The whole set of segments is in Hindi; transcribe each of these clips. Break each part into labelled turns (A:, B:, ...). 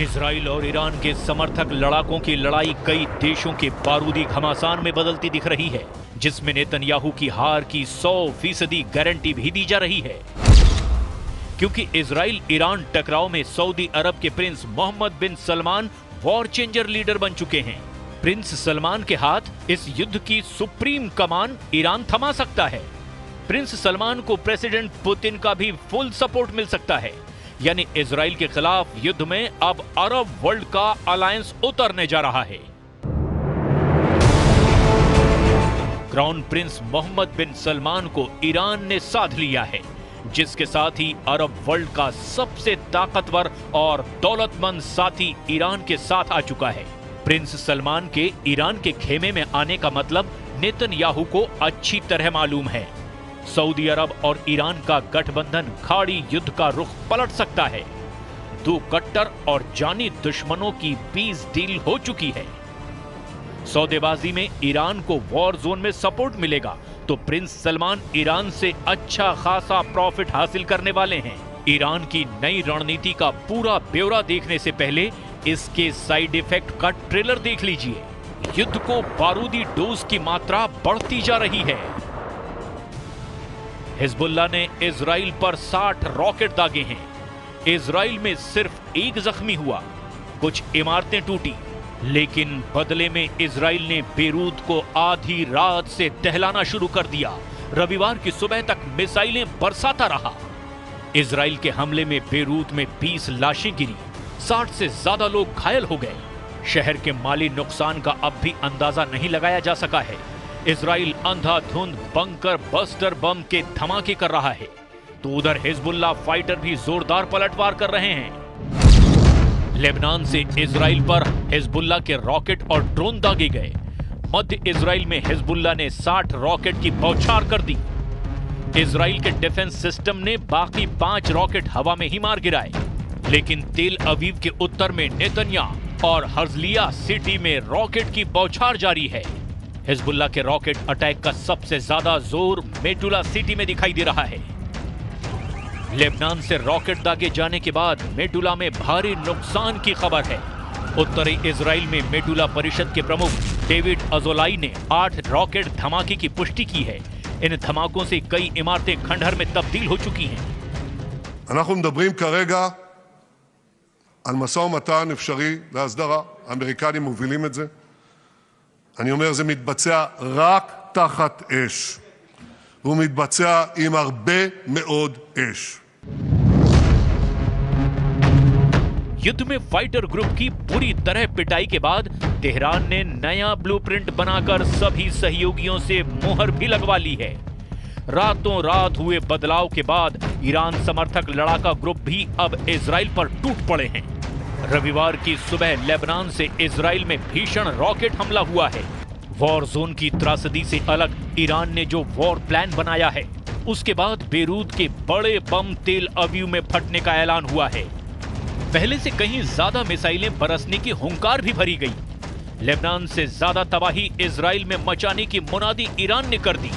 A: इजराइल और ईरान के समर्थक लड़ाकों की लड़ाई कई देशों के बारूदी घमासान में बदलती दिख रही है, जिसमें नेतन्याहू की हार की 100% गारंटी भी दी जा रही है। क्योंकि इजराइल ईरान टकराव में सऊदी अरब के प्रिंस मोहम्मद बिन सलमान वॉर चेंजर लीडर बन चुके हैं। प्रिंस सलमान के हाथ इस युद्ध की सुप्रीम कमान ईरान थमा सकता है। प्रिंस सलमान को प्रेसिडेंट पुतिन का भी फुल सपोर्ट मिल सकता है। यानी इजराइल के खिलाफ युद्ध में अब अरब वर्ल्ड का अलायंस उतरने जा रहा है। क्राउन प्रिंस मोहम्मद बिन सलमान को ईरान ने साध लिया है, जिसके साथ ही अरब वर्ल्ड का सबसे ताकतवर और दौलतमंद साथी ईरान के साथ आ चुका है। प्रिंस सलमान के ईरान के खेमे में आने का मतलब नेतन्याहू को अच्छी तरह मालूम है। सऊदी अरब और ईरान का गठबंधन खाड़ी युद्ध का रुख पलट सकता है। दो कट्टर और जानी दुश्मनों की पीस डील हो चुकी है। सौदेबाजी में ईरान को वॉर जोन में सपोर्ट मिलेगा तो प्रिंस सलमान ईरान से अच्छा खासा प्रॉफिट हासिल करने वाले हैं। ईरान की नई रणनीति का पूरा ब्यौरा देखने से पहले इसके साइड इफेक्ट का ट्रेलर देख लीजिए। युद्ध को बारूदी डोज की मात्रा बढ़ती जा रही है। हिजबुल्लाह ने इजराइल पर 60 रॉकेट दागे हैं। इजराइल में सिर्फ एक जख्मी हुआ, कुछ इमारतें टूटी, लेकिन बदले में इजराइल ने बेरूत को आधी रात से दहलाना शुरू कर दिया। रविवार की सुबह तक मिसाइलें बरसाता रहा। इजराइल के हमले में बेरूत में 20 लाशें गिरी, 60 से ज्यादा लोग घायल हो गए। शहर के माली नुकसान का अब भी अंदाजा नहीं लगाया जा सका है। इजराइल अंधाधुंध बंकर बस्टर बम के धमाके कर रहा है, तो उधर हिजबुल्लाह फाइटर भी जोरदार पलटवार कर रहे हैं। लेबनान से इजराइल पर हिजबुल्लाह के रॉकेट और ड्रोन दागे गए। मध्य इजराइल में हिजबुल्लाह ने 60 रॉकेट की बौछार कर दी। इजराइल के डिफेंस सिस्टम ने बाकी 5 रॉकेट हवा में ही मार गिराए, लेकिन तेल अवीव के उत्तर में नेतन्याह और हर्जलिया सिटी में रॉकेट की बौछार जारी है। हिजबुल्लाह के रॉकेट अटैक का सबसे ज्यादा जोर मेटुला सिटी में दिखाई दे रहा है। लेबनान से रॉकेट दागे जाने के बाद मेटुला में भारी नुकसान की खबर है। उत्तरी इजराइल में मेटुला परिषद के प्रमुख डेविड अजोलाई ने 8 रॉकेट धमाके की पुष्टि की है। इन धमाकों से कई इमारतें खंडहर में तब्दील हो चुकी हैं।
B: אנחנו מדברים כרגע על משא ומתן אפשרי להסדרה. האמריקנים מובילים את זה. אני אומר, זה מתבצע רק תחת אש. והוא מתבצע עם הרבה מאוד אש.
A: युद्ध में फाइटर ग्रुप की पूरी तरह पिटाई के बाद तेहरान ने नया ब्लूप्रिंट बनाकर सभी सहयोगियों से मुहर भी लगवा ली है। रातों रात हुए बदलाव के बाद ईरान समर्थक लड़ाका ग्रुप भी अब इजराइल पर टूट पड़े हैं। रविवार की सुबह लेबनान से इजराइल में भीषण रॉकेट हमला हुआ है। वॉर जोन की त्रासदी से अलग ईरान ने जो वॉर प्लान बनाया है, उसके बाद बेरूत के बड़े बम तेल अवीव में फटने का ऐलान हुआ है। पहले से कहीं ज्यादा मिसाइलें बरसने की हुंकार भी भरी गई। लेबनान से ज्यादा तबाही इजराइल में मचाने की मुनादी ईरान ने कर दी।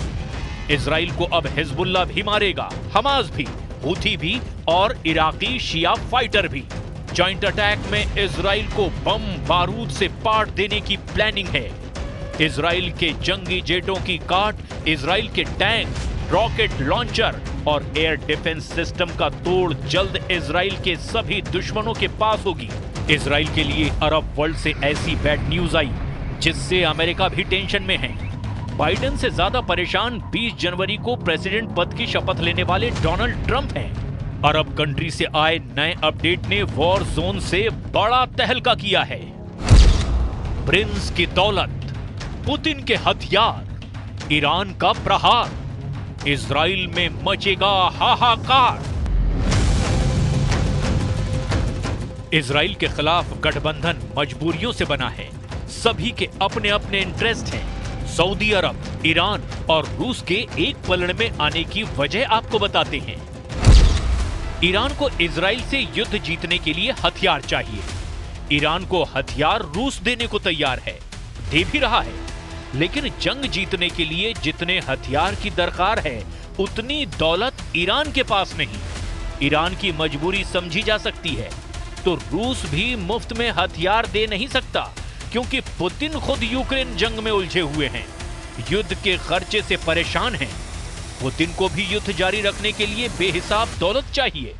A: इजराइल को अब हिजबुल्लाह भी मारेगा, हमास भी, हूथी भी और इराकी शिया फाइटर भी। जॉइंट अटैक में इजराइल को बम बारूद से पाट देने की प्लानिंग है। इजराइल के जंगी जेटों की काट, इजराइल के टैंक, रॉकेट लॉन्चर और एयर डिफेंस सिस्टम का तोड़ जल्द इजराइल के सभी दुश्मनों के पास होगी। इजराइल के लिए अरब वर्ल्ड से ऐसी बैड न्यूज आई जिससे अमेरिका भी टेंशन में है। बाइडेन से ज्यादा परेशान 20 जनवरी को प्रेसिडेंट पद की शपथ लेने वाले डोनाल्ड ट्रंप हैं। अरब कंट्री से आए नए अपडेट ने वॉर जोन से बड़ा तहलका किया है। प्रिंस की दौलत, पुतिन के हथियार, ईरान का प्रहार, इजराइल में मचेगा हाहाकार। इजराइल के खिलाफ गठबंधन मजबूरियों से बना है। सभी के अपने अपने इंटरेस्ट हैं। सऊदी अरब, ईरान और रूस के एक पलड़े में आने की वजह आपको बताते हैं। ईरान को इजराइल से युद्ध जीतने के लिए हथियार चाहिए। ईरान को हथियार रूस देने को तैयार है, दे भी रहा है। लेकिन जंग जीतने के लिए जितने हथियार की दरकार है, उतनी दौलत ईरान के पास नहीं। ईरान की मजबूरी समझी जा सकती है। तो रूस भी मुफ्त में हथियार दे नहीं सकता, क्योंकि पुतिन खुद यूक्रेन जंग में उलझे हुए हैं, युद्ध के खर्चे से परेशान हैं। पुतिन को भी युद्ध जारी रखने के लिए बेहिसाब दौलत चाहिए।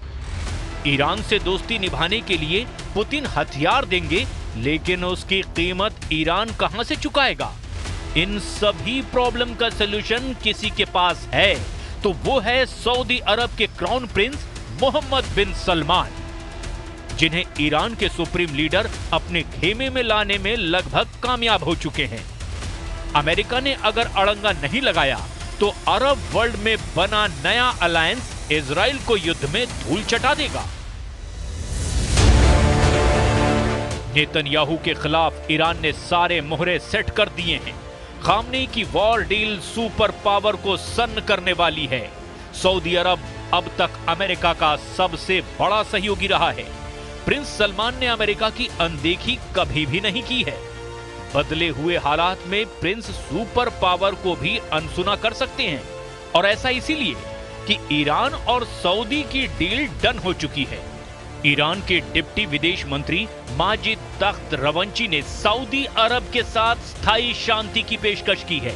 A: ईरान से दोस्ती निभाने के लिए पुतिन हथियार देंगे, लेकिन उसकी कीमत ईरान कहां से चुकाएगा? इन सभी प्रॉब्लम का सलूशन किसी के पास है, तो वो है सऊदी अरब के क्राउन प्रिंस मोहम्मद बिन सलमान, जिन्हें ईरान के सुप्रीम लीडर अपने खेमे में लाने में लगभग कामयाब हो चुके हैं। अमेरिका ने अगर अड़ंगा नहीं लगाया तो अरब वर्ल्ड में बना नया अलायंस इजराइल को युद्ध में धूल चटा देगा। नेतन्याहू के खिलाफ ईरान ने सारे मोहरे सेट कर दिए हैं। खामनेई की वॉर डील सुपर पावर को सन्न करने वाली है। सऊदी अरब अब तक अमेरिका का सबसे बड़ा सहयोगी रहा है। प्रिंस सलमान ने अमेरिका की अनदेखी कभी भी नहीं की है। बदले हुए हालात में प्रिंस सुपर पावर को भी अनसुना कर सकते हैं, और ऐसा इसीलिए कि ईरान और सऊदी की डील डन हो चुकी है। ईरान के डिप्टी विदेश मंत्री माजिद तख्त रवंची ने सऊदी अरब के साथ स्थायी शांति की पेशकश की है।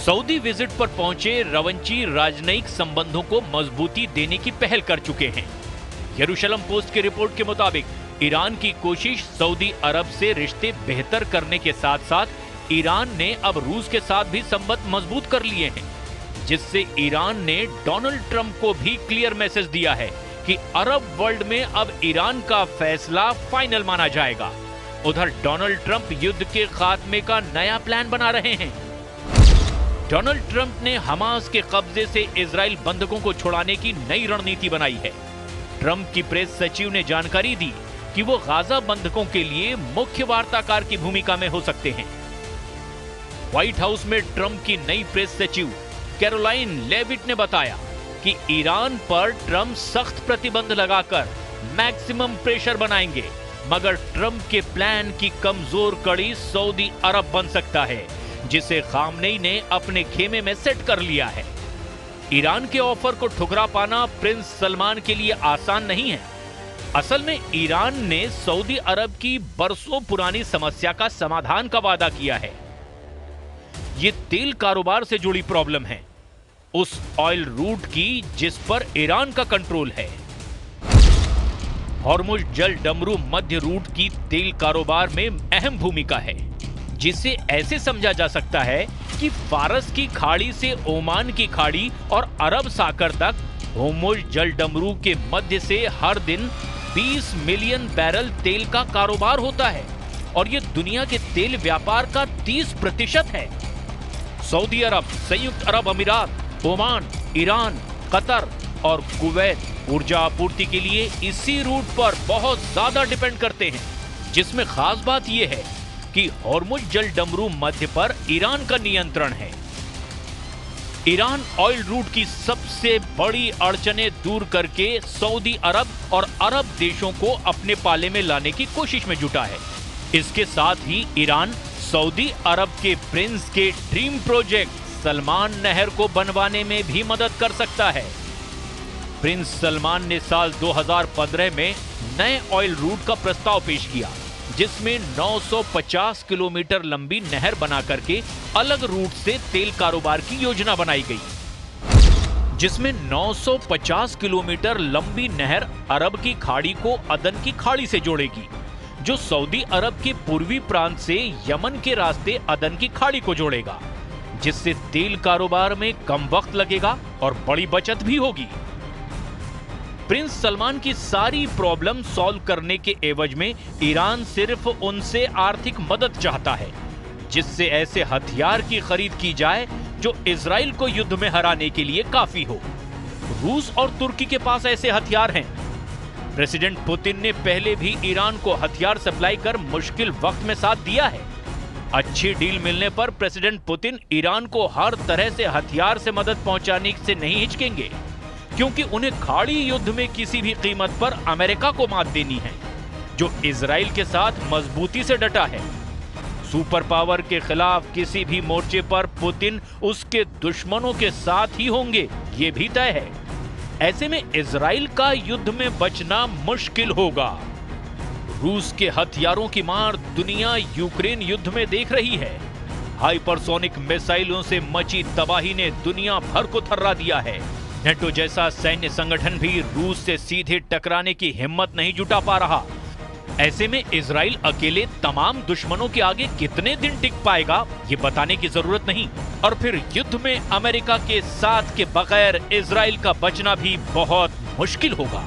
A: सऊदी विजिट पर पहुंचे रवंची राजनयिक संबंधों को मजबूती देने की पहल कर चुके हैं। यरूशलम पोस्ट की रिपोर्ट के मुताबिक ईरान की कोशिश सऊदी अरब से रिश्ते बेहतर करने के साथ साथ ईरान ने अब रूस के साथ भी संबंध मजबूत कर लिए हैं, जिससे ईरान ने डोनाल्ड ट्रंप को भी क्लियर मैसेज दिया है कि अरब वर्ल्ड में अब ईरान का फैसला फाइनल माना जाएगा। उधर डोनाल्ड ट्रंप युद्ध के खात्मे का नया प्लान बना रहे हैं। डोनाल्ड ट्रंप ने हमास के कब्जे से इजराइल बंधकों को छुड़ाने की नई रणनीति बनाई है। ट्रंप की प्रेस सचिव ने जानकारी दी कि वो गाजा बंधकों के लिए मुख्य वार्ताकार की भूमिका में हो सकते हैं। व्हाइट हाउस में ट्रंप की नई प्रेस सचिव कैरोलाइन लेविट ने बताया कि ईरान पर ट्रंप सख्त प्रतिबंध लगाकर मैक्सिमम प्रेशर बनाएंगे, मगर ट्रंप के प्लान की कमजोर कड़ी सऊदी अरब बन सकता है, जिसे खामनेई ने अपने खेमे में सेट कर लिया है। ईरान के ऑफर को ठुकरा पाना प्रिंस सलमान के लिए आसान नहीं है। असल में ईरान ने सऊदी अरब की बरसों पुरानी समस्या का समाधान का वादा किया है। ये तेल कारोबार से जुड़ी प्रॉब्लम है, उस ऑयल रूट की जिस पर ईरान का कंट्रोल है। हॉर्मुज जल डमरू मध्य रूट की तेल कारोबार में अहम भूमिका है, जिसे ऐसे समझा जा सकता है कि फारस की खाड़ी से ओमान की खाड़ी और अरब सागर तक हॉर्मुज जल डमरू के मध्य से हर दिन 20 मिलियन बैरल तेल का कारोबार होता है, और ये दुनिया के तेल व्यापार का 30% है। सऊदी अरब, संयुक्त अरब अमीरात, ओमान, ईरान, कतर और कुवैत ऊर्जा आपूर्ति के लिए इसी रूट पर बहुत ज्यादा डिपेंड करते हैं, जिसमें खास बात यह है कि हॉर्मुज जल डमरू मध्य पर ईरान का नियंत्रण है। ईरान ऑयल रूट की सबसे बड़ी अड़चनें दूर करके सऊदी अरब और अरब देशों को अपने पाले में लाने की कोशिश में जुटा है। इसके साथ ही ईरान सऊदी अरब के प्रिंस के ड्रीम प्रोजेक्ट सलमान नहर को बनवाने में भी मदद कर सकता है। प्रिंस सलमान ने साल 2015 में नए ऑयल रूट का प्रस्ताव पेश किया, जिसमें 950 किलोमीटर लंबी नहर बना करके अलग रूट से तेल कारोबार की योजना बनाई गई, जिसमें 950 किलोमीटर लंबी नहर अरब की खाड़ी को अदन की खाड़ी से जोड़ेगी, जो सऊदी अरब के पूर्वी प्रांत से यमन के रास्ते अदन की खाड़ी को जोड़ेगा, जिससे तेल कारोबार में कम वक्त लगेगा और बड़ी बचत भी होगी। प्रिंस सलमान की सारी प्रॉब्लम सॉल्व करने के एवज में ईरान सिर्फ उनसे आर्थिक मदद चाहता है, जिससे ऐसे हथियार की खरीद की जाए जो इजराइल को युद्ध में हराने के लिए काफी हो। रूस और तुर्की के पास ऐसे हथियार हैं। प्रेसिडेंट पुतिन ने पहले भी ईरान को हथियार सप्लाई कर मुश्किल वक्त में साथ दिया है। अच्छी डील मिलने पर प्रेसिडेंट पुतिन ईरान को हर तरह से हथियार से मदद पहुंचाने से नहीं हिचकेंगे, क्योंकि उन्हें खाड़ी युद्ध में किसी भी कीमत पर अमेरिका को मात देनी है, जो इजराइल के साथ मजबूती से डटा है। सुपर पावर के खिलाफ किसी भी मोर्चे पर पुतिन उसके दुश्मनों के साथ ही होंगे, ये भी तय है। ऐसे में इजराइल का युद्ध में बचना मुश्किल होगा। रूस के हथियारों की मार दुनिया यूक्रेन युद्ध में देख रही है। हाइपरसोनिक मिसाइलों से मची तबाही ने दुनिया भर को थर्रा दिया है। नेटो जैसा सैन्य संगठन भी रूस से सीधे टकराने की हिम्मत नहीं जुटा पा रहा। ऐसे में इजराइल अकेले तमाम दुश्मनों के आगे कितने दिन टिक पाएगा, ये बताने की जरूरत नहीं। और फिर युद्ध में अमेरिका के साथ के बगैर इजराइल का बचना भी बहुत मुश्किल होगा।